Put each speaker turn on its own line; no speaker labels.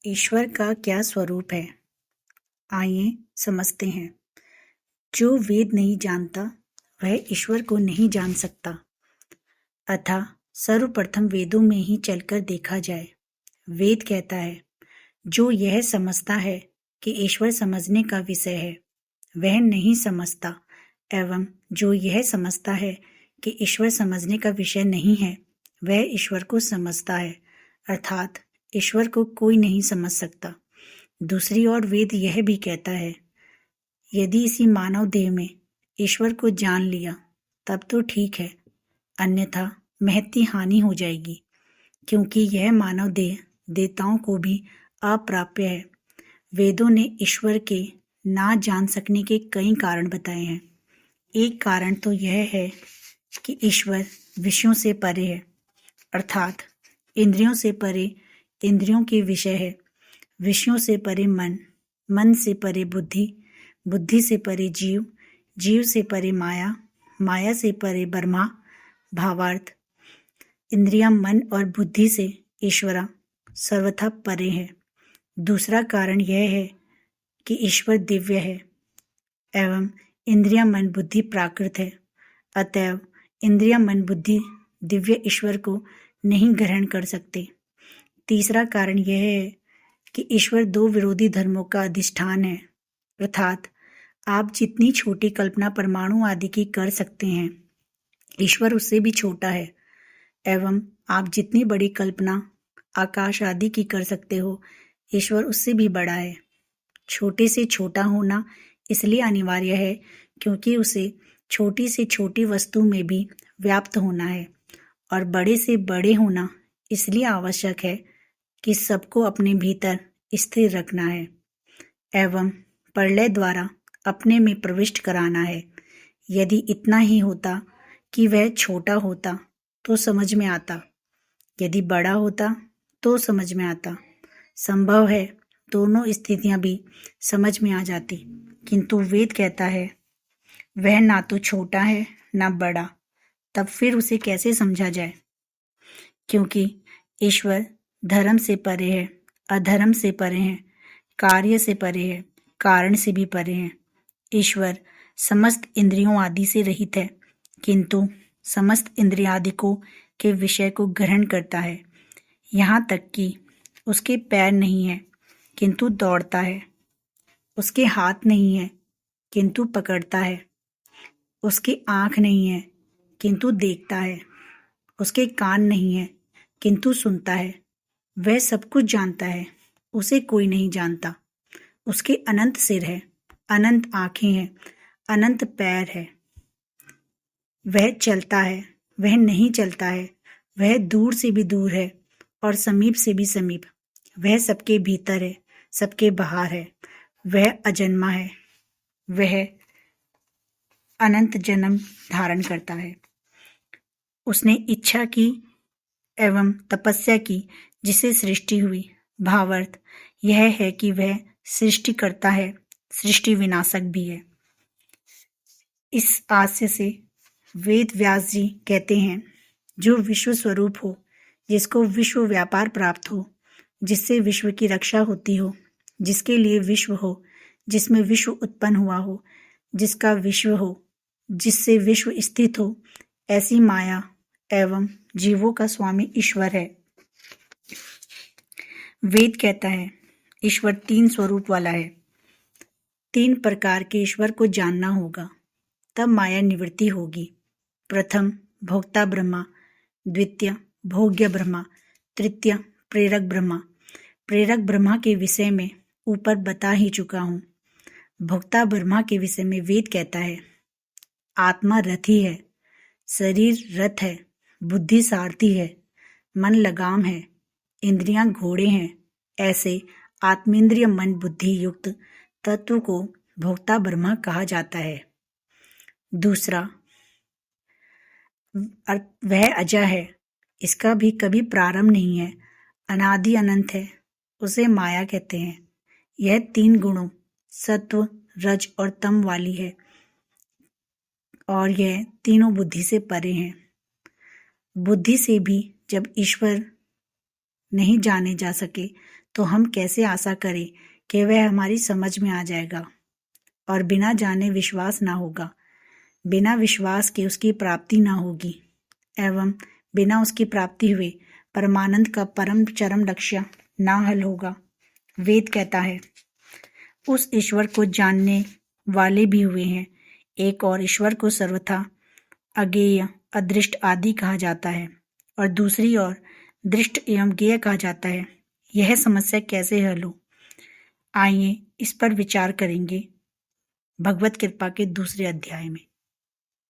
ईश्वर का क्या स्वरूप है, आइए समझते हैं। जो वेद नहीं जानता वह ईश्वर को नहीं जान सकता। अतः सर्वप्रथम वेदों में ही चलकर देखा जाए। वेद कहता है, जो यह समझता है कि ईश्वर समझने का विषय है वह नहीं समझता, एवं जो यह समझता है कि ईश्वर समझने का विषय नहीं है वह ईश्वर को समझता है। अर्थात ईश्वर को कोई नहीं समझ सकता। दूसरी ओर वेद यह भी कहता है, यदि इसी मानव देह में ईश्वर को जान लिया तब तो ठीक है, अन्यथा महती हानि हो जाएगी, क्योंकि यह मानव देह देवताओं को भी अप्राप्य है। वेदों ने ईश्वर के ना जान सकने के कई कारण बताए हैं। एक कारण तो यह है कि ईश्वर विषयों से परे है, अर्थात इंद्रियों से परे इंद्रियों के विषय है, विषयों से परे मन, मन से परे बुद्धि, बुद्धि से परे जीव, जीव से परे माया, माया से परे ब्रह्मा। भावार्थ, इंद्रियां मन और बुद्धि से ईश्वरा सर्वथा परे है। दूसरा कारण यह है कि ईश्वर दिव्य है एवं इंद्रियां मन बुद्धि प्राकृत है। अतएव इंद्रियां मन बुद्धि दिव्य ईश्वर को नहीं ग्रहण कर सकते। तीसरा कारण यह है कि ईश्वर दो विरोधी धर्मों का अधिष्ठान है, अर्थात आप जितनी छोटी कल्पना परमाणु आदि की कर सकते हैं, ईश्वर उससे भी छोटा है, एवं आप जितनी बड़ी कल्पना आकाश आदि की कर सकते हो, ईश्वर उससे भी बड़ा है। छोटे से छोटा होना इसलिए अनिवार्य है क्योंकि उसे छोटी से छोटी वस्तु में भी व्याप्त होना है, और बड़े से बड़े होना इसलिए आवश्यक है कि सबको अपने भीतर स्थिर रखना है एवं प्रलय द्वारा अपने में प्रविष्ट कराना है। यदि इतना ही होता कि वह छोटा होता तो समझ में आता, यदि बड़ा होता तो समझ में आता। संभव है दोनों स्थितियां भी समझ में आ जाती, किंतु वेद कहता है वह ना तो छोटा है ना बड़ा, तब फिर उसे कैसे समझा जाए? क्योंकि ईश्वर धर्म से परे है, अधर्म से परे है, कार्य से परे है, कारण से भी परे है। ईश्वर समस्त इंद्रियों आदि से रहित है, किंतु समस्त इंद्रियादिकों के विषय को ग्रहण करता है। यहाँ तक कि उसके पैर नहीं है किंतु दौड़ता है, उसके हाथ नहीं है किंतु पकड़ता है, उसकी आंख नहीं है किंतु देखता है, उसके कान नहीं है किंतु सुनता है। वह सब कुछ जानता है, उसे कोई नहीं जानता। उसके अनंत सिर है, अनंत आंखें हैं, अनंत पैर है। वह चलता है, वह नहीं चलता है, वह दूर से भी दूर है और समीप से भी समीप। वह सबके भीतर है, सबके बाहर है। वह अजन्मा है, वह अनंत जन्म धारण करता है। उसने इच्छा की एवं तपस्या की जिससे सृष्टि हुई। भावार्थ यह है कि वह सृष्टि करता है, सृष्टि विनाशक भी है। इस आशय से वेद व्यास जी कहते हैं, जो विश्व स्वरूप हो, जिसको विश्व व्यापार प्राप्त हो, जिससे विश्व की रक्षा होती हो, जिसके लिए विश्व हो, जिसमें विश्व उत्पन्न हुआ हो, जिसका विश्व हो, जिससे विश्व स्थित हो, ऐसी माया एवं जीवों का स्वामी ईश्वर है। वेद कहता है ईश्वर तीन स्वरूप वाला है। तीन प्रकार के ईश्वर को जानना होगा, तब माया निवृत्ति होगी। प्रथम भोक्ता ब्रह्मा, द्वितीय भोग्य ब्रह्मा, तृतीय प्रेरक ब्रह्मा। प्रेरक ब्रह्मा के विषय में ऊपर बता ही चुका हूँ। भोक्ता ब्रह्मा के विषय में वेद कहता है, आत्मा रथी है, शरीर रथ है, बुद्धि सारथी है, मन लगाम है, इंद्रियां घोड़े हैं। ऐसे आत्मेंद्रिय मन बुद्धि युक्त तत्व को भोक्ता ब्रह्मा कहा जाता है। दूसरा, वह अजय है, इसका भी कभी प्रारंभ नहीं है, अनादि अनंत है, उसे माया कहते हैं। यह तीन गुणों सत्व, रज और तम वाली है और यह तीनों बुद्धि से परे हैं। बुद्धि से भी जब ईश्वर नहीं जाने जा सके तो हम कैसे आशा करें कि वह हमारी समझ में आ जाएगा। और बिना जाने विश्वास ना होगा, बिना विश्वास के उसकी प्राप्ति ना होगी, एवं बिना उसकी प्राप्ति हुए परमानंद का परम चरम लक्ष्य ना हल होगा। वेद कहता है, उस ईश्वर को जानने वाले भी हुए हैं। एक और ईश्वर को सर्वथा अज्ञेय, अदृष्ट आदि कहा जाता है और दूसरी ओर दृष्ट एवं ज्ञेय कहा जाता है। यह समस्या कैसे हल हो, आइए इस पर विचार करेंगे भगवत कृपा के दूसरे अध्याय में।